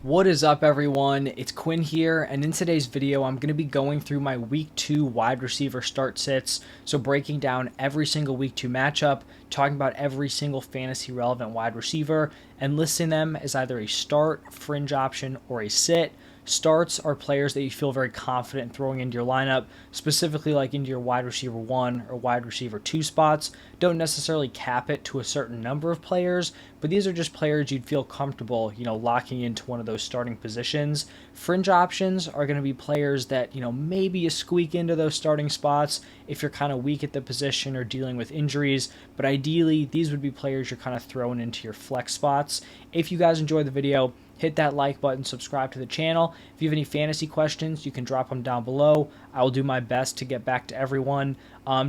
What is up, everyone? It's Quinn here, and in today's video I'm going to be going through my week 2 wide receiver start sits, so breaking down every single week 2 matchup, talking about every single fantasy relevant wide receiver, and listing them as either a start, fringe option, or a sit. Starts are players that you feel very confident in throwing into your lineup, specifically like into your wide receiver 1 or wide receiver 2 spots. Don't necessarily cap it to a certain number of players, but these are just players you'd feel comfortable, locking into one of those starting positions. Fringe options are going to be players that, maybe you squeak into those starting spots if you're kind of weak at the position or dealing with injuries, but ideally these would be players you're kind of throwing into your flex spots. If you guys enjoyed the video, hit that like button, subscribe to the channel. If you have any fantasy questions, you can drop them down below. I will do my best to get back to everyone.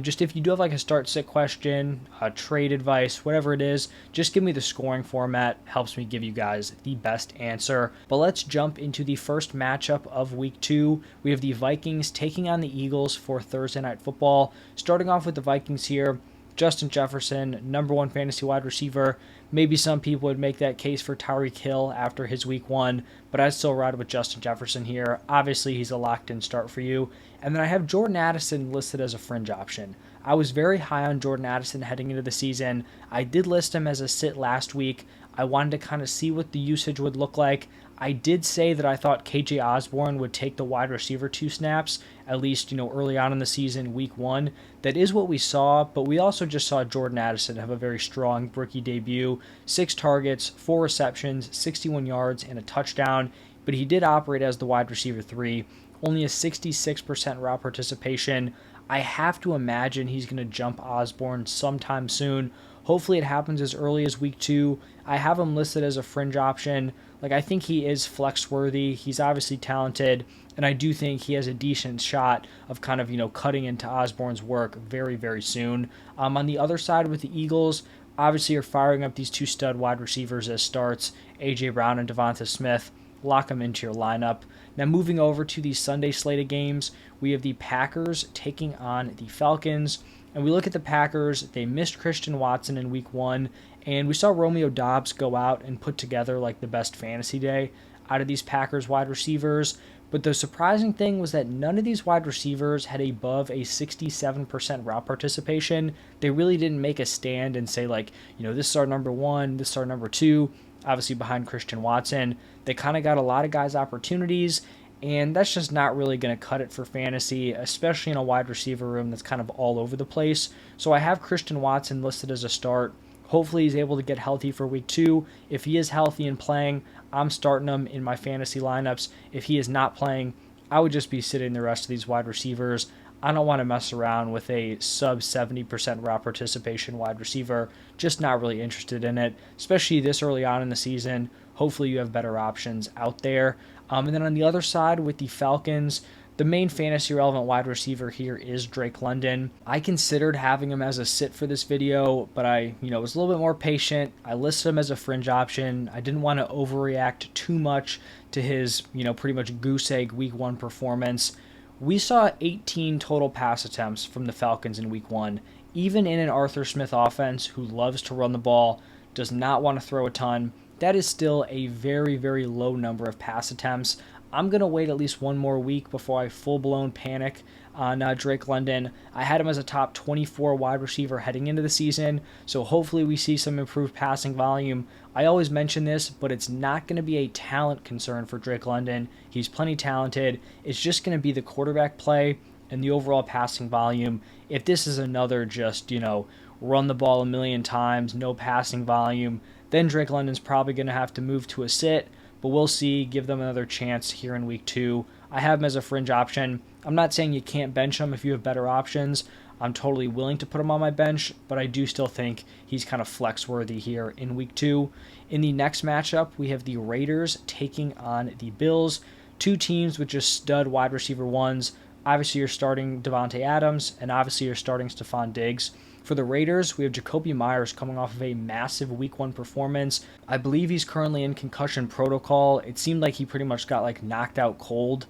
Just if you do have like a start sit question, trade advice, whatever it is, just give me the scoring format. Helps me give you guys the best answer. But let's jump into the first matchup of week 2. We have the Vikings taking on the Eagles for Thursday Night Football. Starting off with the Vikings here. Justin Jefferson, number 1 fantasy wide receiver. Maybe some people would make that case for Tyreek Hill after his week 1, but I'd still ride with Justin Jefferson here. Obviously, he's a locked-in start for you. And then I have Jordan Addison listed as a fringe option. I was very high on Jordan Addison heading into the season. I did list him as a sit last week. I wanted to kind of see what the usage would look like. I did say that I thought KJ Osborne would take the wide receiver 2 snaps, at least, early on in the season, week 1. That is what we saw, but we also just saw Jordan Addison have a very strong rookie debut. 6 targets, 4 receptions, 61 yards, and a touchdown, but he did operate as the wide receiver 3. Only a 66% route participation. I have to imagine he's going to jump Osborne sometime soon. Hopefully it happens as early as week 2. I have him listed as a fringe option. I think he is flex worthy. He's obviously talented, and I do think he has a decent shot of kind of, cutting into Osborne's work very, very soon. On the other side with the Eagles, obviously you're firing up these 2 stud wide receivers as starts, A.J. Brown and Devonta Smith. Lock them into your lineup. Now moving over to the Sunday slate of games, we have the Packers taking on the Falcons. And we look at the Packers, they missed Christian Watson in week 1, and we saw Romeo Doubs go out and put together like the best fantasy day out of these Packers wide receivers. But the surprising thing was that none of these wide receivers had above a 67% route participation. They really didn't make a stand and say this is our number 1, this is our number 2, obviously behind Christian Watson. They kind of got a lot of guys opportunities, and that's just not really going to cut it for fantasy, especially in a wide receiver room that's kind of all over the place. So I have Christian Watson listed as a start. Hopefully he's able to get healthy for week 2. If he is healthy and playing, I'm starting him in my fantasy lineups. If he is not playing, I would just be sitting the rest of these wide receivers. I don't want to mess around with a sub 70% route participation wide receiver. Just not really interested in it, especially this early on in the season. Hopefully you have better options out there. And then on the other side with the Falcons, the main fantasy relevant wide receiver here is Drake London. I considered having him as a sit for this video, but I was a little bit more patient. I listed him as a fringe option. I didn't want to overreact too much to his, pretty much goose egg week 1 performance. We saw 18 total pass attempts from the Falcons in week 1. Even in an Arthur Smith offense who loves to run the ball, does not want to throw a ton, that is still a very, very low number of pass attempts. I'm going to wait at least one more week before I full-blown panic on Drake London. I had him as a top 24 wide receiver heading into the season, so hopefully we see some improved passing volume. I always mention this, but it's not going to be a talent concern for Drake London. He's plenty talented. It's just going to be the quarterback play and the overall passing volume. If this is another just, run the ball a million times, no passing volume, then Drake London's probably going to have to move to a sit. But we'll see, give them another chance here in week 2. I have him as a fringe option. I'm not saying you can't bench him if you have better options. I'm totally willing to put him on my bench, but I do still think he's kind of flex worthy here in week 2. In the next matchup, we have the Raiders taking on the Bills. 2 teams with just stud wide receiver 1s. Obviously, you're starting Devontae Adams, and obviously you're starting Stephon Diggs. For the Raiders, we have Jacoby Myers coming off of a massive week 1 performance. I believe he's currently in concussion protocol. It seemed like he pretty much got knocked out cold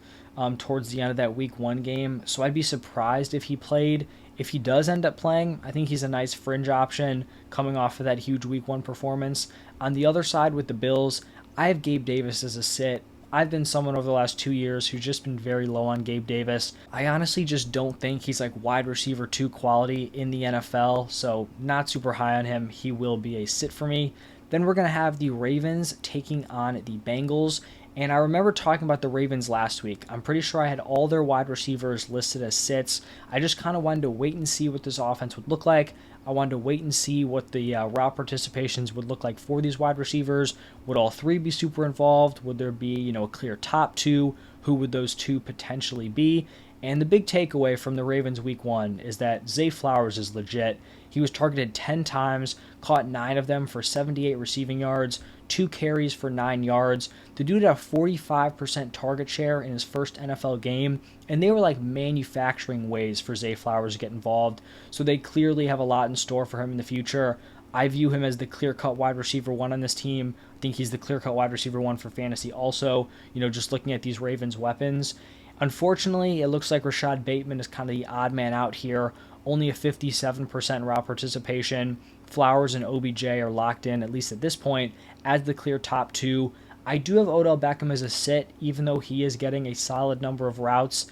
towards the end of that week 1 game. So I'd be surprised if he played. If he does end up playing, I think he's a nice fringe option coming off of that huge week 1 performance. On the other side with the Bills, I have Gabe Davis as a sit. I've been someone over the last 2 years who's just been very low on Gabe Davis. I honestly just don't think he's like wide receiver 2 quality in the NFL, so not super high on him. He will be a sit for me. Then we're going to have the Ravens taking on the Bengals. And I remember talking about the Ravens last week. I'm pretty sure I had all their wide receivers listed as sits. I just kind of wanted to wait and see what this offense would look like. I wanted to wait and see what the route participations would look like for these wide receivers. Would all three be super involved? Would there be, a clear top two? Who would those two potentially be? And the big takeaway from the Ravens week 1 is that Zay Flowers is legit. He was targeted 10 times, caught 9 of them for 78 receiving yards, 2 carries for 9 yards. The dude had a 45% target share in his first NFL game, and they were like manufacturing ways for Zay Flowers to get involved. So they clearly have a lot in store for him in the future. I view him as the clear-cut wide receiver 1 on this team. I think he's the clear-cut wide receiver 1 for fantasy also, just looking at these Ravens weapons. Unfortunately, it looks like Rashad Bateman is kind of the odd man out here. Only a 57% route participation. Flowers and OBJ are locked in, at least at this point, as the clear top 2. I do have Odell Beckham as a sit, even though he is getting a solid number of routes.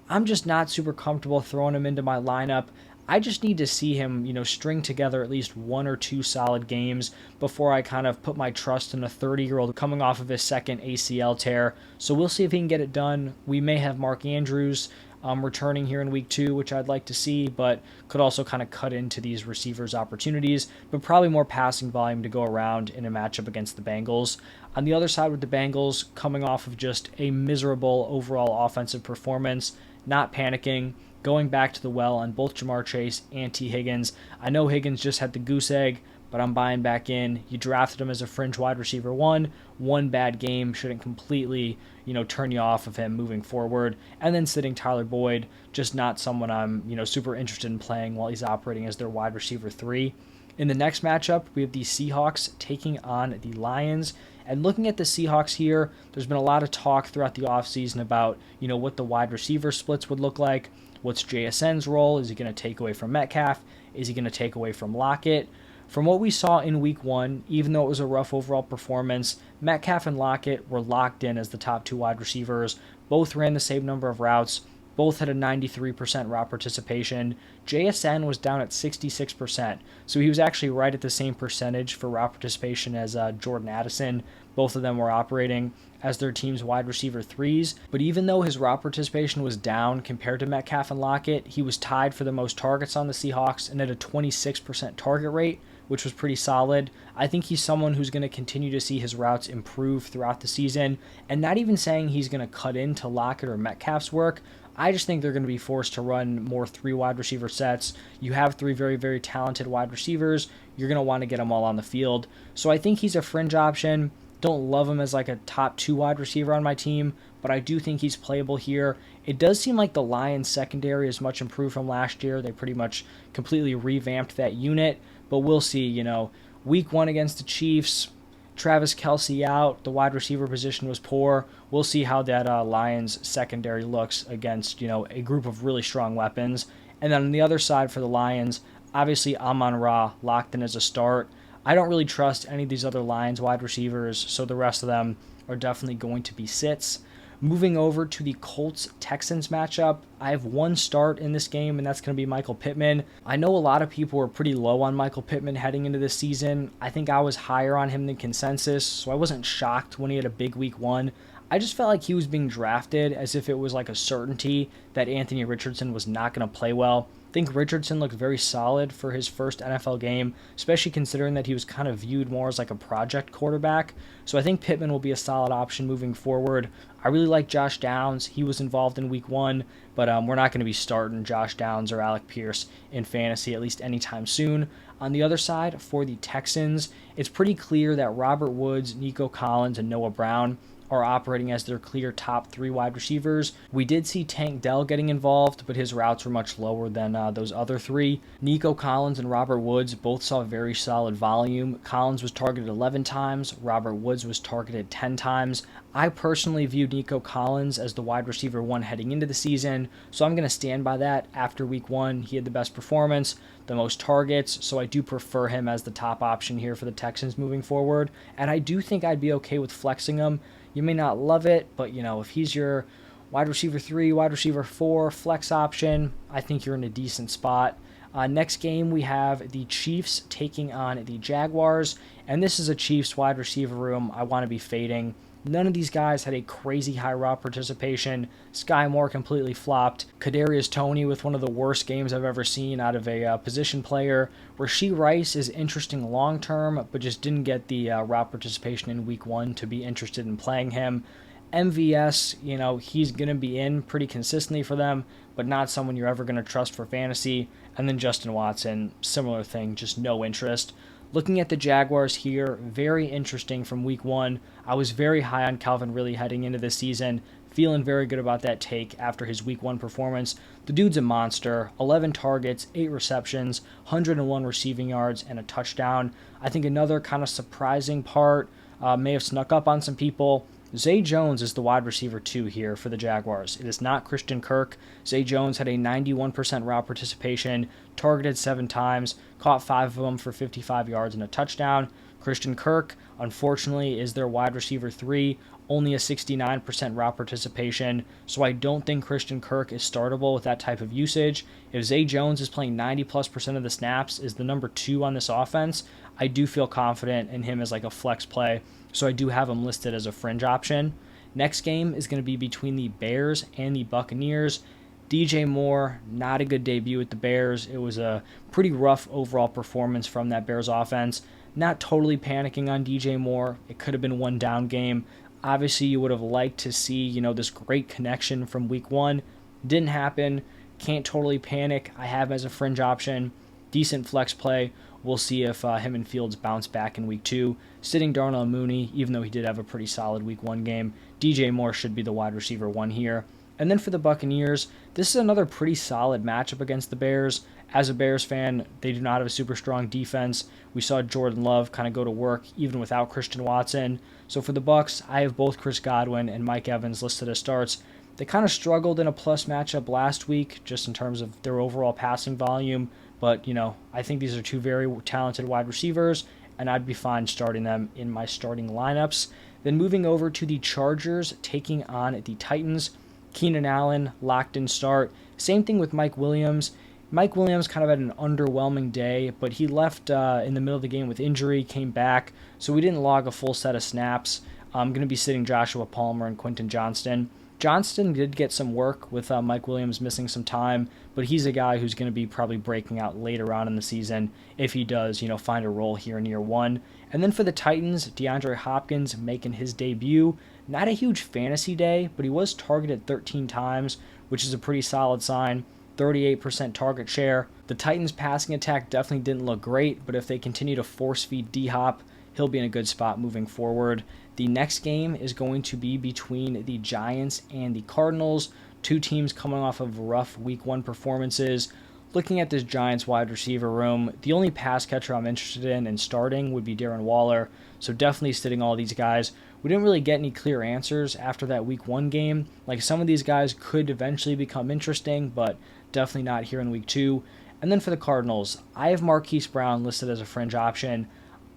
I'm just not super comfortable throwing him into my lineup. I just need to see him, string together at least 1 or 2 solid games before I kind of put my trust in a 30-year-old coming off of his second ACL tear. So we'll see if he can get it done. We may have Mark Andrews returning here in week 2, which I'd like to see, but could also kind of cut into these receivers' opportunities, but probably more passing volume to go around in a matchup against the Bengals. On the other side with the Bengals, coming off of just a miserable overall offensive performance, not panicking, going back to the well on both Jamar Chase and T. Higgins. I know Higgins just had the goose egg, but I'm buying back in. You drafted him as a fringe wide receiver 1. One bad game shouldn't completely, turn you off of him moving forward. And then sitting Tyler Boyd, just not someone I'm, super interested in playing while he's operating as their wide receiver 3. In the next matchup, we have the Seahawks taking on the Lions. And looking at the Seahawks here, there's been a lot of talk throughout the offseason about, what the wide receiver splits would look like. What's JSN's role? Is he going to take away from Metcalf? Is he going to take away from Lockett? From what we saw in week 1, even though it was a rough overall performance, Metcalf and Lockett were locked in as the top 2 wide receivers. Both ran the same number of routes. Both had a 93% route participation. JSN was down at 66%, so he was actually right at the same percentage for route participation as Jordan Addison. Both of them were operating as their team's wide receiver 3s, but even though his route participation was down compared to Metcalf and Lockett, he was tied for the most targets on the Seahawks and at a 26% target rate, which was pretty solid. I think he's someone who's going to continue to see his routes improve throughout the season, and not even saying he's going to cut into Lockett or Metcalf's work. I just think they're going to be forced to run more 3 wide receiver sets. You have 3 very, very talented wide receivers. You're going to want to get them all on the field. So I think he's a fringe option. Don't love him as like a top 2 wide receiver on my team, but I do think he's playable here. It does seem like the Lions secondary is much improved from last year. They pretty much completely revamped that unit, but we'll see, week 1 against the Chiefs, Travis Kelce out, the wide receiver position was poor. We'll see how that Lions secondary looks against, a group of really strong weapons. And then on the other side for the Lions, obviously Amon-Ra locked in as a start. I don't really trust any of these other Lions wide receivers, so the rest of them are definitely going to be sits. Moving over to the Colts Texans matchup, I have 1 start in this game, and that's going to be Michael Pittman. I know a lot of people were pretty low on Michael Pittman heading into this season. I think I was higher on him than consensus, so I wasn't shocked when he had a big week 1. I just felt like he was being drafted as if it was like a certainty that Anthony Richardson was not going to play well. I think Richardson looked very solid for his first NFL game, especially considering that he was kind of viewed more as like a project quarterback. So I think Pittman will be a solid option moving forward. I really like Josh Downs. He was involved in week 1, but we're not going to be starting Josh Downs or Alec Pierce in fantasy, at least anytime soon. On the other side, for the Texans, it's pretty clear that Robert Woods, Nico Collins, and Noah Brown are operating as their clear top 3 wide receivers. We did see Tank Dell getting involved, but his routes were much lower than those other 3. Nico Collins and Robert Woods both saw very solid volume. Collins was targeted 11 times, Robert Woods was targeted 10 times. I personally view Nico Collins as the wide receiver 1 heading into the season, so I'm going to stand by that. After week 1, he had the best performance, the most targets, so I do prefer him as the top option here for the Texans moving forward, and I do think I'd be okay with flexing him. You may not love it, but if he's your wide receiver 3, wide receiver 4 flex option, I think you're in a decent spot. Next game, we have the Chiefs taking on the Jaguars, and this is a Chiefs wide receiver room I want to be fading. None of these guys had a crazy high route participation. Sky Moore completely flopped. Kadarius Toney with one of the worst games I've ever seen out of a position player. Rashee Rice is interesting long term, but just didn't get the route participation in week 1 to be interested in playing him. MVS, he's going to be in pretty consistently for them, but not someone you're ever going to trust for fantasy. And then Justin Watson, similar thing, just no interest. Looking at the Jaguars here, very interesting from week 1. I was very high on Calvin Ridley heading into this season, feeling very good about that take after his week 1 performance. The dude's a monster, 11 targets, 8 receptions, 101 receiving yards, and a touchdown. I think another kind of surprising part may have snuck up on some people. Zay Jones is the wide receiver 2 here for the Jaguars. It is not Christian Kirk. Zay Jones had a 91% route participation, targeted 7 times, caught 5 of them for 55 yards and a touchdown. Christian Kirk, unfortunately, is their wide receiver 3, only a 69% route participation, so I don't think Christian Kirk is startable with that type of usage. If Zay Jones is playing 90+% of the snaps, is the number 2 on this offense, I do feel confident in him as like a flex play, so I do have him listed as a fringe option. Next game is going to be between the Bears and the Buccaneers. DJ Moore, not a good debut with the Bears. It was a pretty rough overall performance from that Bears offense. Not totally panicking on DJ Moore. It could have been one down game. Obviously, you would have liked to see, this great connection from week 1. Didn't happen. Can't totally panic. I have him as a fringe option. Decent flex play. We'll see if him and Fields bounce back in week 2. Sitting Darnell Mooney, even though he did have a pretty solid week 1 game. DJ Moore should be the wide receiver 1 here. And then for the Buccaneers, this is another pretty solid matchup against the Bears. As a Bears fan, they do not have a super strong defense. We saw Jordan Love kind of go to work even without Christian Watson. So for the Bucs, I have both Chris Godwin and Mike Evans listed as starts. They kind of struggled in a plus matchup last week, just in terms of their overall passing volume. But, I think these are 2 very talented wide receivers, and I'd be fine starting them in my starting lineups. Then moving over to the Chargers, taking on the Titans. Keenan Allen, locked in start. Same thing with Mike Williams. Mike Williams kind of had an underwhelming day, but he left in the middle of the game with injury, came back, so we didn't log a full set of snaps. I'm going to be sitting Joshua Palmer and Quentin Johnston. Johnston did get some work with Mike Williams missing some time, but he's a guy who's going to be probably breaking out later on in the season if he does, find a role here in year 1. And then for the Titans, DeAndre Hopkins making his debut. Not a huge fantasy day, but he was targeted 13 times, which is a pretty solid sign. 38% target share. The Titans' passing attack definitely didn't look great, but if they continue to force feed D-Hop, he'll be in a good spot moving forward. The next game is going to be between the Giants and the Cardinals, 2 teams coming off of rough week 1 performances. Looking at this Giants wide receiver room, the only pass catcher I'm interested in starting would be Darren Waller, so definitely sitting all these guys. We didn't really get any clear answers after that week 1 game. Like, some of these guys could eventually become interesting, but definitely not here in week 2. And then for the Cardinals, I have Marquise Brown listed as a fringe option.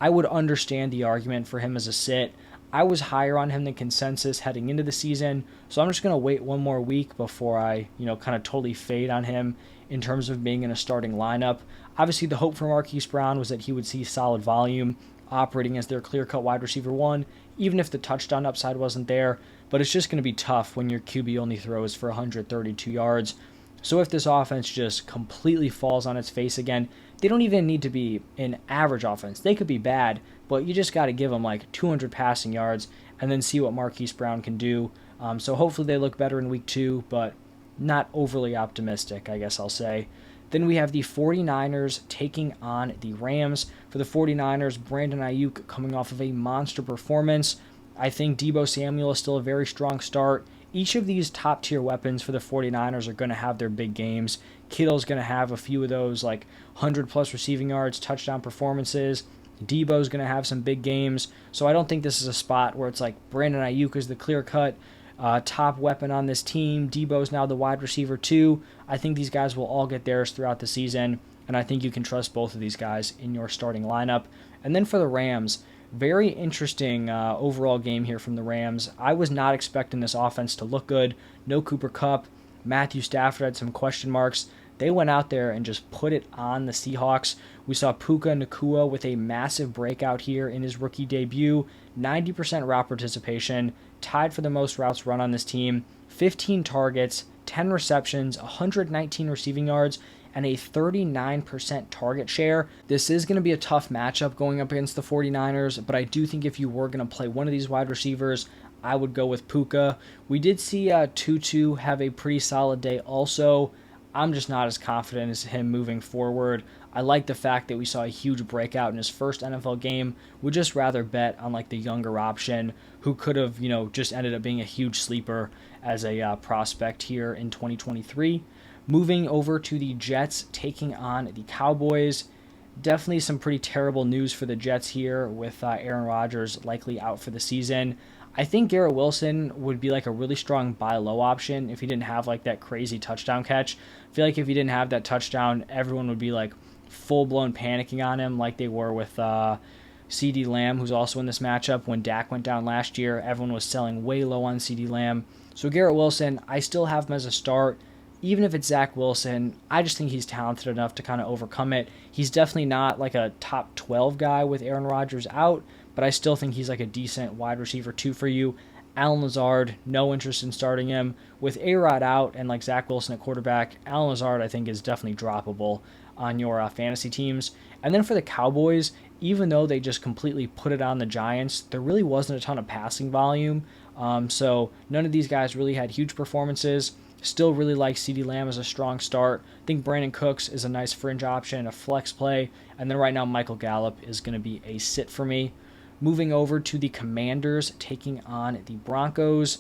I would understand the argument for him as a sit. I was higher on him than consensus heading into the season, so I'm just going to wait one more week before I, kind of totally fade on him in terms of being in a starting lineup. Obviously, the hope for Marquise Brown was that he would see solid volume, operating as their clear-cut wide receiver 1, even if the touchdown upside wasn't there, but it's just going to be tough when your QB only throws for 132 yards. So if this offense just completely falls on its face again, they don't even need to be an average offense. They could be bad, but you just got to give them like 200 passing yards and then see what Marquise Brown can do. So hopefully they look better in week 2, but not overly optimistic, I guess I'll say. Then we have the 49ers taking on the Rams. For the 49ers, Brandon Ayuk coming off of a monster performance. I think Deebo Samuel is still a very strong start. Each of these top tier weapons for the 49ers are going to have their big games. Kittle's going to have a few of those like 100 plus receiving yards, touchdown performances. Deebo's going to have some big games. So I don't think this is a spot where it's like Brandon Ayuk is the clear cut top weapon on this team. Deebo's now the wide receiver too. I think these guys will all get theirs throughout the season, and I think you can trust both of these guys in your starting lineup. And then for the Rams, very interesting overall game here from the Rams. I was not expecting this offense to look good. No Cooper Kupp. Matthew Stafford had some question marks. They went out there and just put it on the Seahawks. We saw Puka Nacua with a massive breakout here in his rookie debut. 90% route participation, tied for the most routes run on this team. 15 targets, 10 receptions, 119 receiving yards, and a 39% target share. This is going to be a tough matchup going up against the 49ers, but I do think if you were going to play one of these wide receivers, I would go with Puka. We did see Tutu have a pretty solid day also. I'm just not as confident as him moving forward. I like the fact that we saw a huge breakout in his first NFL game. Would just rather bet on like the younger option who could have, just ended up being a huge sleeper as a prospect here in 2023. Moving over to the Jets taking on the Cowboys. Definitely some pretty terrible news for the Jets here with Aaron Rodgers likely out for the season. I think Garrett Wilson would be like a really strong buy low option if he didn't have like that crazy touchdown catch. I feel like if he didn't have that touchdown, everyone would be like full-blown panicking on him like they were with CeeDee Lamb, who's also in this matchup. When Dak went down last year, everyone was selling way low on CeeDee Lamb. So Garrett Wilson, I still have him as a start. Even if it's Zach Wilson, I just think he's talented enough to kind of overcome it. He's definitely not like a top 12 guy with Aaron Rodgers out, but I still think he's like a decent wide receiver 2 for you. Allen Lazard, no interest in starting him. With A-Rod out and like Zach Wilson at quarterback, Allen Lazard I think is definitely droppable on your fantasy teams. And then for the Cowboys, even though they just completely put it on the Giants, there really wasn't a ton of passing volume. So none of these guys really had huge performances. Still really like CeeDee Lamb as a strong start. I think Brandon Cooks is a nice fringe option, a flex play. And then right now Michael Gallup is going to be a sit for me. Moving over to the Commanders taking on the Broncos.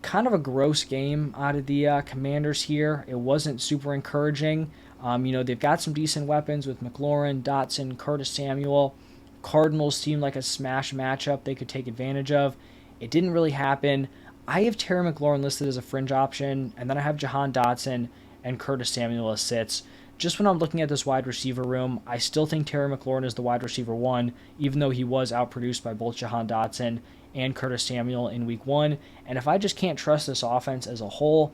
Kind of a gross game out of the Commanders here. It wasn't super encouraging. They've got some decent weapons with McLaurin, Dotson, Curtis Samuel. Cardinals seemed like a smash matchup they could take advantage of. It didn't really happen. I have Terry McLaurin listed as a fringe option, and then I have Jahan Dotson and Curtis Samuel as sits. Just when I'm looking at this wide receiver room, I still think Terry McLaurin is the wide receiver 1, even though he was outproduced by both Jahan Dotson and Curtis Samuel in week 1. And if I just can't trust this offense as a whole,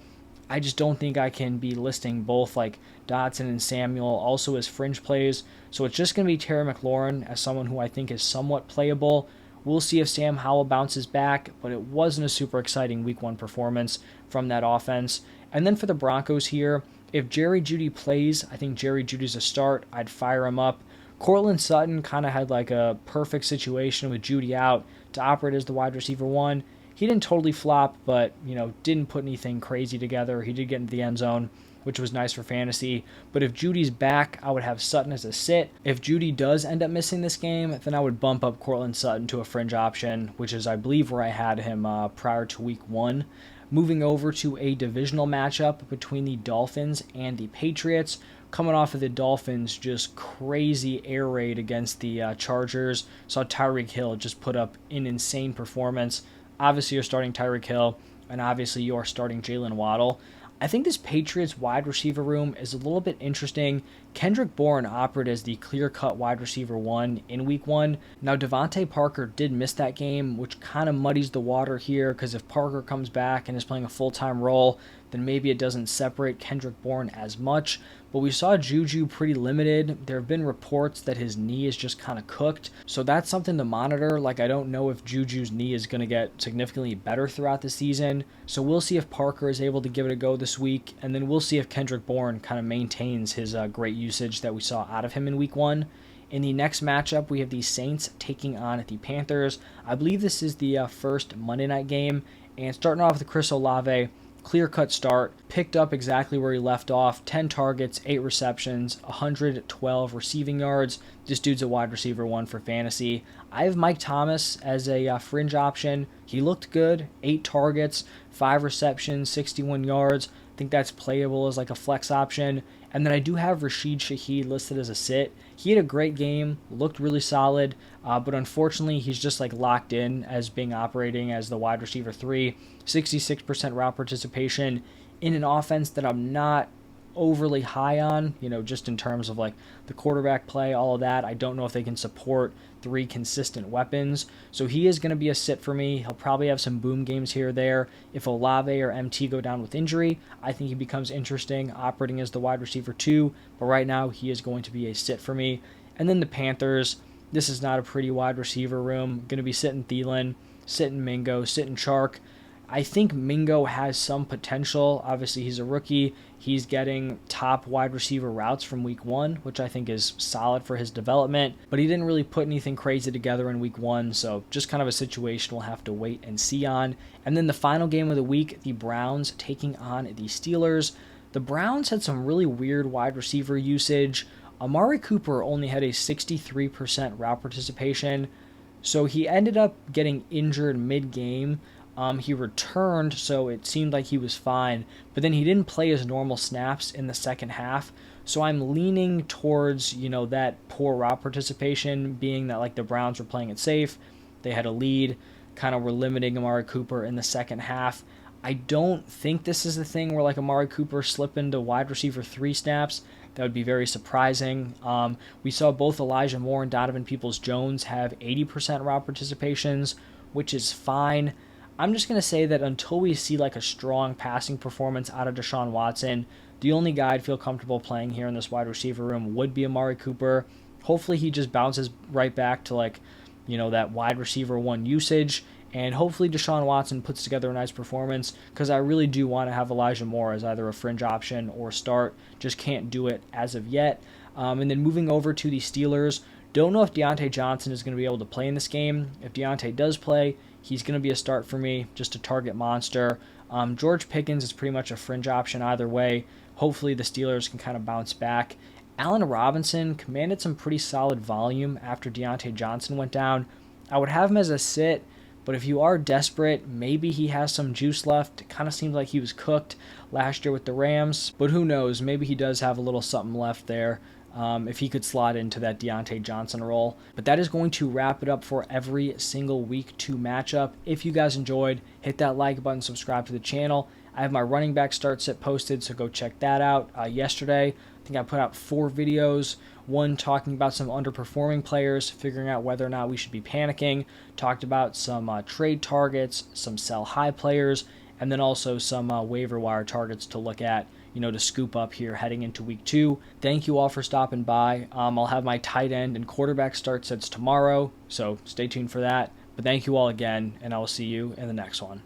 I just don't think I can be listing both like Dotson and Samuel also as fringe plays. So it's just going to be Terry McLaurin as someone who I think is somewhat playable. We'll see if Sam Howell bounces back, but it wasn't a super exciting week 1 performance from that offense. And then for the Broncos here, if Jerry Jeudy plays, I think Jerry Jeudy's a start. I'd fire him up. Cortland Sutton kind of had like a perfect situation with Jeudy out to operate as the wide receiver 1. He didn't totally flop, but didn't put anything crazy together. He did get into the end zone, which was nice for fantasy. But if Judy's back, I would have Sutton as a sit. If Jeudy does end up missing this game, then I would bump up Cortland Sutton to a fringe option, which is, I believe, where I had him prior to week 1. Moving over to a divisional matchup between the Dolphins and the Patriots. Coming off of the Dolphins' just crazy air raid against the Chargers. Saw Tyreek Hill just put up an insane performance. Obviously, you're starting Tyreek Hill, and obviously you're starting Jalen Waddle. I think this Patriots wide receiver room is a little bit interesting. Kendrick Bourne operated as the clear-cut wide receiver 1 in week 1. Now, Devontae Parker did miss that game, which kind of muddies the water here, because if Parker comes back and is playing a full-time role, then maybe it doesn't separate Kendrick Bourne as much. But we saw Juju pretty limited. There have been reports that his knee is just kind of cooked. So that's something to monitor. Like, I don't know if Juju's knee is going to get significantly better throughout the season. So we'll see if Parker is able to give it a go this week. And then we'll see if Kendrick Bourne kind of maintains his great usage that we saw out of him in week 1. In the next matchup, we have the Saints taking on the Panthers. I believe this is the first Monday night game. And starting off with Chris Olave, clear-cut start, picked up exactly where he left off, 10 targets, 8 receptions, 112 receiving yards. This dude's a wide receiver 1 for fantasy. I have Mike Thomas as a fringe option. He looked good, 8 targets, 5 receptions, 61 yards. I think that's playable as like a flex option. And then I do have Rashid Shaheed listed as a sit. He had a great game, looked really solid, but unfortunately he's just like locked in as being operating as the wide receiver 3, 66% route participation in an offense that I'm not overly high on, just in terms of like the quarterback play, all of that. I don't know if they can support 3 consistent weapons. So he is going to be a sit for me. He'll probably have some boom games here or there. If Olave or MT go down with injury, I think he becomes interesting operating as the wide receiver 2. But right now he is going to be a sit for me. And then the Panthers, this is not a pretty wide receiver room. Going to be sitting Thielen, sitting Mingo, sitting Chark. I think Mingo has some potential. Obviously, he's a rookie. He's getting top wide receiver routes from week 1, which I think is solid for his development. But he didn't really put anything crazy together in week 1, so just kind of a situation we'll have to wait and see on. And then the final game of the week, the Browns taking on the Steelers. The Browns had some really weird wide receiver usage. Amari Cooper only had a 63% route participation, so he ended up getting injured mid-game. He returned, so it seemed like he was fine, but then he didn't play his normal snaps in the second half, so I'm leaning towards, that poor route participation, being that like the Browns were playing it safe, they had a lead, kind of were limiting Amari Cooper in the second half. I don't think this is the thing where like Amari Cooper slip into wide receiver 3 snaps. That would be very surprising. We saw both Elijah Moore and Donovan Peoples-Jones have 80% route participations, which is fine. I'm just going to say that until we see like a strong passing performance out of Deshaun Watson, the only guy I'd feel comfortable playing here in this wide receiver room would be Amari Cooper. Hopefully he just bounces right back to like, that wide receiver 1 usage, and hopefully Deshaun Watson puts together a nice performance, because I really do want to have Elijah Moore as either a fringe option or start. Just can't do it as of yet. And then moving over to the Steelers, don't know if Deontay Johnson is going to be able to play in this game. If Deontay does play, he's going to be a start for me, just a target monster. George Pickens is pretty much a fringe option either way. Hopefully the Steelers can kind of bounce back. Allen Robinson commanded some pretty solid volume after Deontay Johnson went down. I would have him as a sit, but if you are desperate, maybe he has some juice left. It kind of seemed like he was cooked last year with the Rams, but who knows? Maybe he does have a little something left there. If he could slot into that Deontay Johnson role. But that is going to wrap it up for every single week 2 matchup. If you guys enjoyed, hit that like button, subscribe to the channel. I have my running back start sit posted, so go check that out. Yesterday, I think I put out 4 videos. One talking about some underperforming players, figuring out whether or not we should be panicking. Talked about some trade targets, some sell high players, and then also some waiver wire targets to look at, to scoop up here heading into week 2. Thank you all for stopping by. I'll have my tight end and quarterback start sets tomorrow, so stay tuned for that. But thank you all again, and I will see you in the next one.